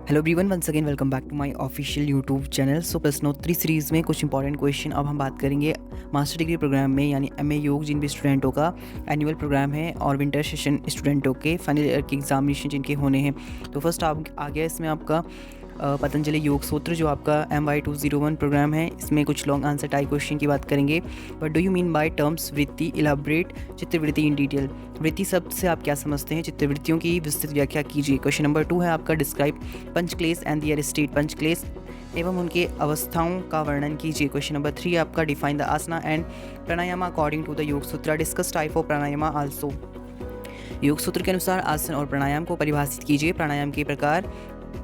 Hello everyone, once again welcome back to my official YouTube channel. So प्रश्नोत्तरी series में कुछ important question अब हम बात करेंगे मास्टर डिग्री प्रोग्राम में, यानी एमए योग जिन भी स्टूडेंटों का एनुअल प्रोग्राम है और विंटर सेशन स्टूडेंटों के फाइनल ईयर के एग्जामिनेशन जिनके होने हैं। तो फर्स्ट आ गया इसमें आपका पतंजलि योग सूत्र, जो आपका MY201 प्रोग्राम है। इसमें कुछ लॉन्ग आंसर टाइप क्वेश्चन की बात करेंगे। But do you mean by terms वृत्ति, इलाबरेट चित्रवृत्ति इन डिटेल। वृत्ति शब्द से आप क्या समझते हैं, चित्रवृत्तियों की विस्तृत व्याख्या कीजिए। क्वेश्चन नंबर 2 है आपका डिस्क्राइब पंचक्लेश एंड दियर स्टेट, पंचक्लेश एवं उनके अवस्थाओं का वर्णन कीजिए। क्वेश्चन नंबर 3 आपका define the asana and pranayama according to the Yoga Sutra, discuss type of pranayama also. Yoga Sutra के अनुसार आसन और प्राणायाम को परिभाषित कीजिए, प्राणायाम के प्रकार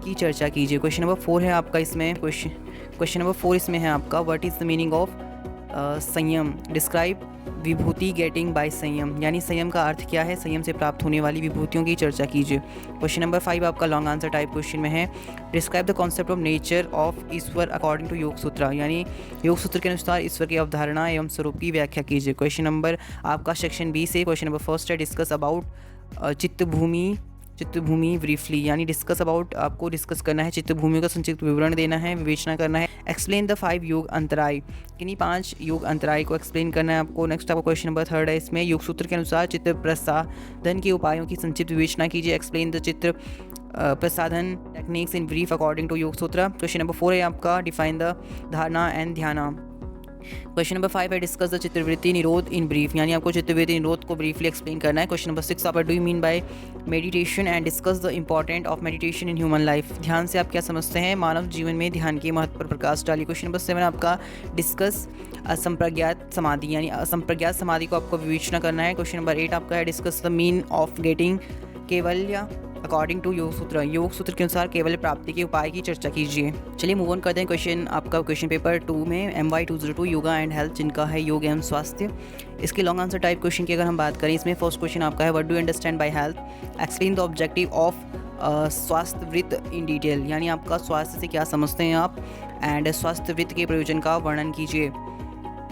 की चर्चा कीजिए। क्वेश्चन नंबर 4 है आपका इसमें क्वेश्चन नंबर 4 इसमें है आपका what is the meaning of संयम, डिस्क्राइब विभूति गेटिंग बाय संयम, यानी संयम का अर्थ क्या है, संयम से प्राप्त होने वाली विभूतियों की चर्चा कीजिए। क्वेश्चन नंबर 5 आपका लॉन्ग आंसर टाइप क्वेश्चन में है describe the concept of nature of Ishvara according to Yoga Sutra, यानी योग सूत्र के अनुसार ईश्वर की अवधारणा एवं स्वरूप की व्याख्या कीजिए। क्वेश्चन नंबर आपका सेक्शन बी से क्वेश्चन नंबर फर्स्ट है डिस्कस अबाउट चित्तभूमि ब्रीफली, यानी डिस्कस अबाउट आपको डिस्कस करना है, चित्तभूमि का संक्षिप्त विवरण देना है, विवेचना करना है। एक्सप्लेन द 5 योग अंतराय, किन्हीं 5 योग अंतराय को एक्सप्लेन करना है आपको। नेक्स्ट आपका क्वेश्चन नंबर 3 है इसमें योग सूत्र के अनुसार चित्त प्रसाधन के उपायों की संक्षिप्त विवेचना कीजिए। Explain the chitta prasadana techniques in brief according to Yoga Sutra. Question number 4 है आपका define the dharana and dhyana. Question number 5 है डिस्कस द चित्रवृत्ति निरोध इन ब्रीफ, यानी आपको चित्रवृत्ति निरोध को ब्रीफली एक्सप्लेन करना है। क्वेश्चन नंबर 6 आपका do you mean by meditation and discuss the important of meditation in human life, ध्यान से आप क्या समझते हैं, मानव जीवन में ध्यान के महत्व पर प्रकाश डालिए। क्वेश्चन नंबर 7 आपका डिस्कस असंप्रज्ञात समाधि, यानी असंप्रज्ञात समाधि को आपको विवेचना करना है। क्वेश्चन नंबर 8 आपका है discuss the mean of getting Kaivalya according to Yoga Sutra, योग सूत्र के अनुसार केवल प्राप्ति के उपाय की चर्चा कीजिए। चलिए मूव ऑन करते हैं क्वेश्चन आपका क्वेश्चन पेपर 2 में MY202 योगा एंड हेल्थ, जिनका है योग एवं स्वास्थ्य। इसके लॉन्ग आंसर टाइप क्वेश्चन की अगर हम बात करें, इसमें फर्स्ट क्वेश्चन आपका है what do you understand by health, explain the objective of स्वास्थ्य वृत्त इन डिटेल, यानी आपका स्वास्थ्य से क्या समझते हैं आप, एंड स्वास्थ्य वृत्त के प्रयोजन का वर्णन कीजिए।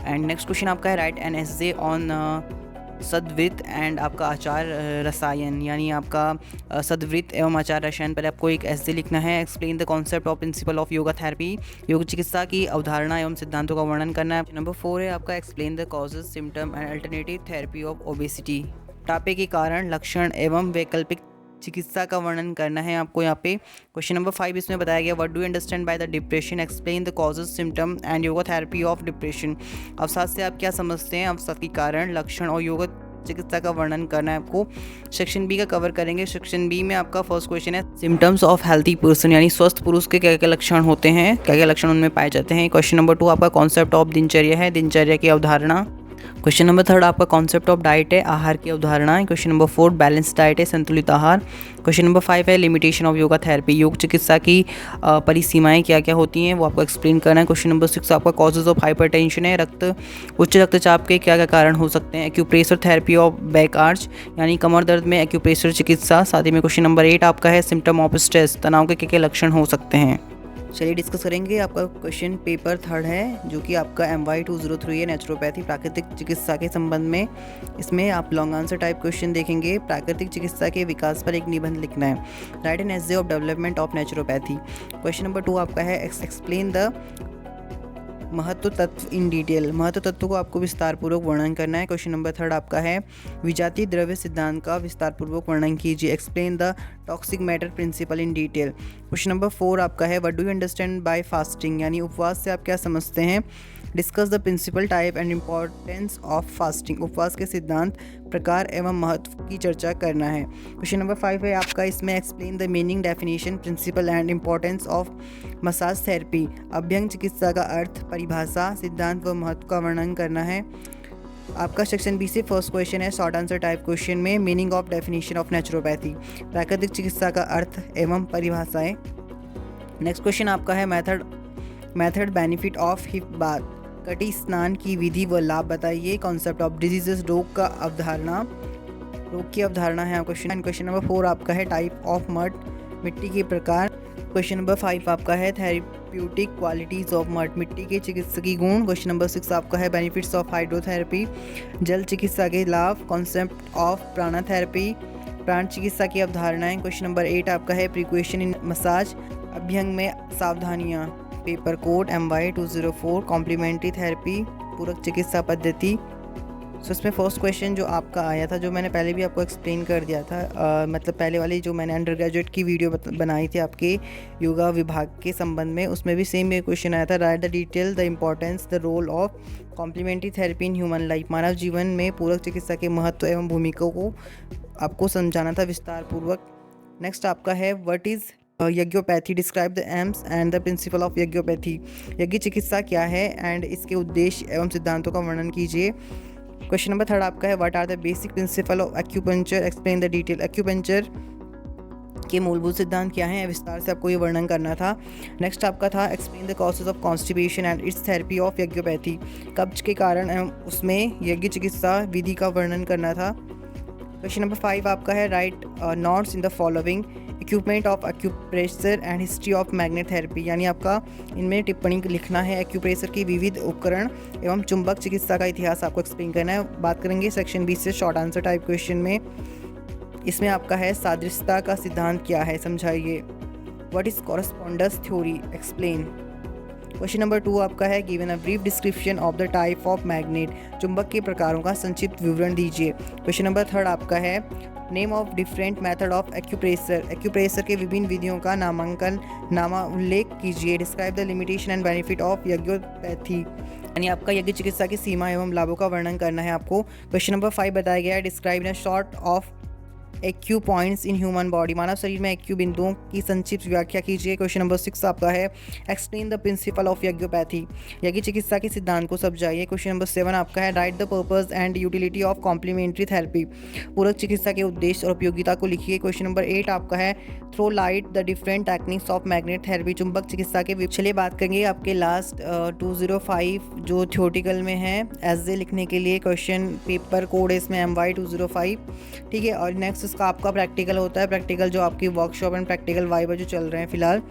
एंड नेक्स्ट क्वेश्चन आपका है write an essay on Sadvritta and आपका आचार रसायन, यानी आपका सद्वृत्त एवं आचार रसायन पर आपको एक ऐसे लिखना है। Explain the concept of principle of yoga therapy, योग चिकित्सा की अवधारणा एवं सिद्धांतों का वर्णन करना है। नंबर 4 है आपका explain the causes symptom and alternative therapy of obesity, मोटापे के कारण, लक्षण एवं वैकल्पिक चिकित्सा का वर्णन करना है आपको यहाँ पे। क्वेश्चन नंबर 5 इसमें बताया गया what do you understand by the depression, explain the causes symptom and yoga therapy of depression, अवसाद से आप क्या समझते हैं, अवसाद के कारण, लक्षण और योग चिकित्सा का वर्णन करना है आपको। सेक्शन बी का कवर करेंगे। सेक्शन बी में आपका फर्स्ट क्वेश्चन है सिम्टम्स ऑफ हेल्थी पर्सन, यानी स्वस्थ पुरुष के क्या क्या लक्षण होते हैं, क्या क्या लक्षण उनमें पाए जाते हैं। क्वेश्चन नंबर 2 आपका कॉन्सेप्ट ऑफ दिनचर्या है, दिनचर्या की अवधारणा। क्वेश्चन नंबर 3 आपका कॉन्सेप्ट ऑफ डाइट है, आहार की अवधारणा। क्वेश्चन नंबर 4 बैलेंस डाइट है, संतुलित आहार। क्वेश्चन नंबर 5 है लिमिटेशन ऑफ योगा थेरेपी, योग चिकित्सा की परिसीमाएं क्या क्या होती हैं वो आपको एक्सप्लेन करना है। क्वेश्चन नंबर 6 आपका कॉजेज ऑफ हाइपरटेंशन है, उच्च रक्तचाप के क्या क्या कारण हो सकते हैं। Acupressure therapy of back arch, यानी कमर दर्द में एक्यूप्रेशर चिकित्सा। साथ ही में क्वेश्चन नंबर 8 आपका है सिम्टम ऑफ स्ट्रेस, तनाव के क्या क्या लक्षण हो सकते हैं। चलिए डिस्कस करेंगे। आपका क्वेश्चन पेपर 3 है, जो कि आपका MY203 है, नेचुरोपैथी प्राकृतिक चिकित्सा के संबंध में। इसमें आप लॉन्ग आंसर टाइप क्वेश्चन देखेंगे। प्राकृतिक चिकित्सा के विकास पर एक निबंध लिखना है, write an essay of development of naturopathy. Question number 2 आपका है एक्सप्लेन द महत्व तत्व इन डिटेल, महत्व तत्व को आपको विस्तार पूर्वक वर्णन करना है। क्वेश्चन नंबर 3 आपका है विजातीय द्रव्य सिद्धांत का विस्तार पूर्वक वर्णन कीजिए। Explain the toxic matter principle in detail. Question number 4 आपका है what do you understand by fasting, यानी उपवास से आप क्या समझते हैं। Discuss the principle type and importance of fasting, उपवास के सिद्धांत, प्रकार एवं महत्व की चर्चा करना है। क्वेश्चन नंबर 5 है आपका इसमें explain the meaning, definition, principle and importance of massage therapy, अभ्यंग चिकित्सा का अर्थ, परिभाषा, सिद्धांत व महत्व का वर्णन करना है। आपका सेक्शन बी से फर्स्ट क्वेश्चन है शॉर्ट आंसर टाइप क्वेश्चन में meaning of definition of naturopathy, प्राकृतिक चिकित्सा का अर्थ एवं परिभाषाएं। नेक्स्ट क्वेश्चन आपका है method benefit of hip bath, कटी स्नान की विधि व लाभ बताइए। कॉन्सेप्ट ऑफ डिजीजेस, रोग की अवधारणा है क्वेश्चन। क्वेश्चन नंबर 4 आपका है टाइप ऑफ मड, मिट्टी के प्रकार। क्वेश्चन नंबर 5 आपका है थेरेप्यूटिक क्वालिटीज ऑफ मड, मिट्टी के चिकित्सकीय गुण। क्वेश्चन नंबर 6 आपका है बेनिफिट्स ऑफ हाइड्रोथेरेपी, जल चिकित्सा के लाभ। कॉन्सेप्ट ऑफ प्राणाथेरेपी, प्राण चिकित्सा की अवधारणाएं। क्वेश्चन नंबर 8 आपका है प्रिक्वेशन इन मसाज, अभ्यंग में सावधानियाँ, paper code MY 204, complementary therapy, पूरक चिकित्सा पद्धति। सो इसमें फर्स्ट क्वेश्चन जो आपका आया था, जो मैंने पहले भी आपको एक्सप्लेन कर दिया था, मतलब पहले वाली जो मैंने अंडर ग्रेजुएट की वीडियो बनाई थी आपके योगा विभाग के संबंध में, उसमें भी सेम ये क्वेश्चन आया था। Write the detail the importance the role of complementary therapy in human life. मानव जीवन में पूरक चिकित्सा के महत्व एवं भूमिका को आपको समझाना था विस्तार पूर्वक। नेक्स्ट आपका है what is Yagyopathy, describe the aims and the principle of Yagyopathy. यज्ञ चिकित्सा क्या है एंड इसके उद्देश्य एवं सिद्धांतों का वर्णन कीजिए। क्वेश्चन नंबर 3 आपका है what are the basic principle of acupuncture, explain the detail. Acupuncture के मूलभूत सिद्धांत क्या हैं, विस्तार से आपको ये वर्णन करना था। नेक्स्ट आपका था explain the causes of constipation and its therapy of Yagyopathy. कब्ज के कारण एवं उसमें यज्ञ चिकित्सा विधि का वर्णन करना था। क्वेश्चन नंबर 5 आपका है right notes in the following equipment of acupressure and history of magnet therapy. यानी आपका इनमें टिप्पणी लिखना है। एक्यूप्रेशर की विविध उपकरण एवं चुंबक चिकित्सा का इतिहास आपको एक्सप्लेन करना है। बात करेंगे सेक्शन 20 से शॉर्ट आंसर टाइप क्वेश्चन में। इसमें आपका है सादृश्यता का सिद्धांत क्या है, समझाइए। What is correspondence theory, explain. Question number 2 आपका है given a brief description of the type of magnet. चुंबक के प्रकारों का संक्षिप्त विवरण दीजिए। क्वेश्चन नंबर 3 आपका है name of different method of acupressure. Acupressure के विभिन्न विधियों का उल्लेख कीजिए। Describe the limitation and benefit of Yagyopathy. यानी आपका यज्ञ चिकित्सा की सीमा एवं लाभों का वर्णन करना है आपको। क्वेश्चन नंबर 5 बताया गया है describe in short of acu points in human body. मानव शरीर में एक्यू बिंदुओं की संक्षिप्त व्याख्या कीजिए। क्वेश्चन नंबर 6 आपका है explain the principle of Yagyopathy. यज्ञ चिकित्सा के सिद्धांत को समझाइए। क्वेश्चन नंबर 7 आपका है write the purpose and utility of complementary therapy. पूरक चिकित्सा के उद्देश्य और उपयोगिता को लिखिए। क्वेश्चन नंबर 8 आपका है throw light the different techniques of magnet therapy. चुंबक चिकित्सा के चलिए बात करेंगे आपके लास्ट 205 जो थ्योरेटिकल में है एस लिखने के लिए। क्वेश्चन पेपर कोड है इसमें MY 205, ठीक है। और नेक्स्ट इसका आपका प्रैक्टिकल होता है। प्रैक्टिकल जो आपकी वर्कशॉप एंड प्रैक्टिकल वाइवा जो चल रहे हैं फिलहाल।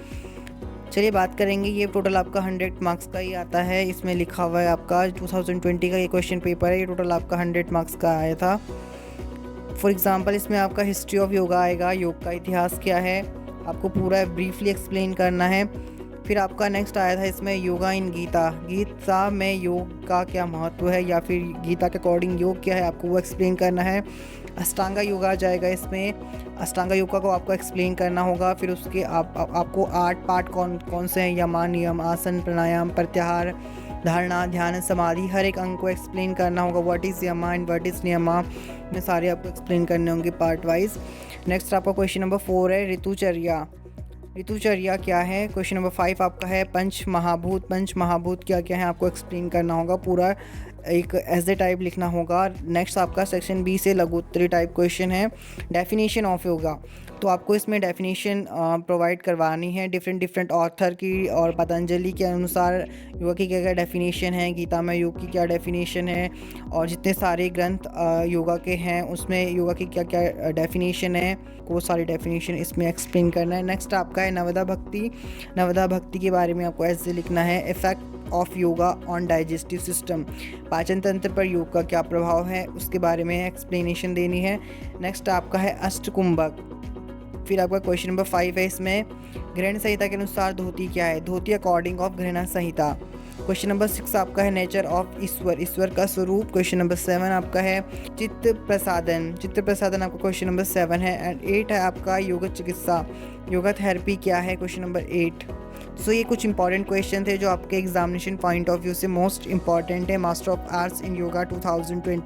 चलिए बात करेंगे, ये टोटल आपका 100 मार्क्स का ही आता है। इसमें लिखा हुआ है आपका 2020 का ये क्वेश्चन पेपर है। ये टोटल आपका 100 मार्क्स का आया था। फॉर एग्जांपल इसमें आपका हिस्ट्री ऑफ योगा आएगा, योग का इतिहास क्या है आपको पूरा ब्रीफली एक्सप्लेन करना है। फिर आपका नेक्स्ट आया था इसमें योगा इन गीता। गीता में योग का क्या महत्व है या फिर गीता के अकॉर्डिंग योग क्या है आपको वो एक्सप्लेन करना है। अष्टांगा योगा आ जाएगा इसमें। अष्टांगा योगा को आपको एक्सप्लेन करना होगा। फिर उसके आपको 8 पार्ट कौन से हैं, यमा, नियम, आसन, प्राणायाम, प्रत्याहार, धारणा, ध्यान, समाधि, हर एक अंग को एक्सप्लेन करना होगा। व्हाट इज़ यमा एंड व्हाट इज़ नियमा, ये सारे आपको एक्सप्लेन करने होंगे पार्ट वाइज। नेक्स्ट आपका क्वेश्चन नंबर 4 है ऋतुचर्या। ऋतुचर्या क्या है। क्वेश्चन नंबर 5 आपका है पंच महाभूत। पंच महाभूत क्या क्या है आपको एक्सप्लेन करना होगा, पूरा एक एज ए टाइप लिखना होगा। नेक्स्ट आपका सेक्शन B से लघुत्तरी टाइप क्वेश्चन है डेफिनेशन ऑफ योगा। तो आपको इसमें डेफिनेशन प्रोवाइड करवानी है डिफरेंट ऑथर की और पतंजलि के अनुसार योगा की क्या क्या डेफिनेशन है, गीता में योग की क्या डेफिनेशन है, और जितने सारे ग्रंथ योगा के हैं उसमें योगा की क्या क्या डेफिनेशन है, वो सारी डेफिनेशन इसमें एक्सप्लेन करना है। नेक्स्ट आपका है नवदा भक्ति। नवदा भक्ति के बारे में आपको ऐसे लिखना है effect of yoga on digestive system. पाचन तंत्र पर योग का क्या प्रभाव है उसके बारे में एक्सप्लेनेशन देनी है। नेक्स्ट आपका है अष्टकुंभक। फिर आपका क्वेश्चन नंबर 5 है इसमें ग्रहण संहिता के अनुसार धोती क्या है। धोती अकॉर्डिंग ऑफ ग्रहण संहिता। क्वेश्चन नंबर 6 आपका है नेचर ऑफ ईश्वर, ईश्वर का स्वरूप। क्वेश्चन नंबर 7 आपका है चित्त प्रसादन। चित्त प्रसादन आपका क्वेश्चन नंबर 7 है। एंड 8 है आपका योगा चिकित्सा, योगा थेरेपी क्या है, क्वेश्चन नंबर 8। सो ये कुछ इंपॉर्टेंट क्वेश्चन थे जो आपके एग्जामिनेशन पॉइंट ऑफ व्यू से मोस्ट इंपॉर्टेंट है। Master of arts in yoga 2020।